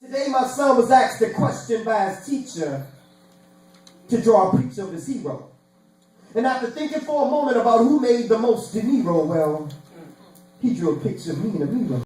Today my son was asked a question by his teacher to draw a picture of his hero. And after thinking for a moment about who made the most De Niro, well, he drew a picture of me and a Nero.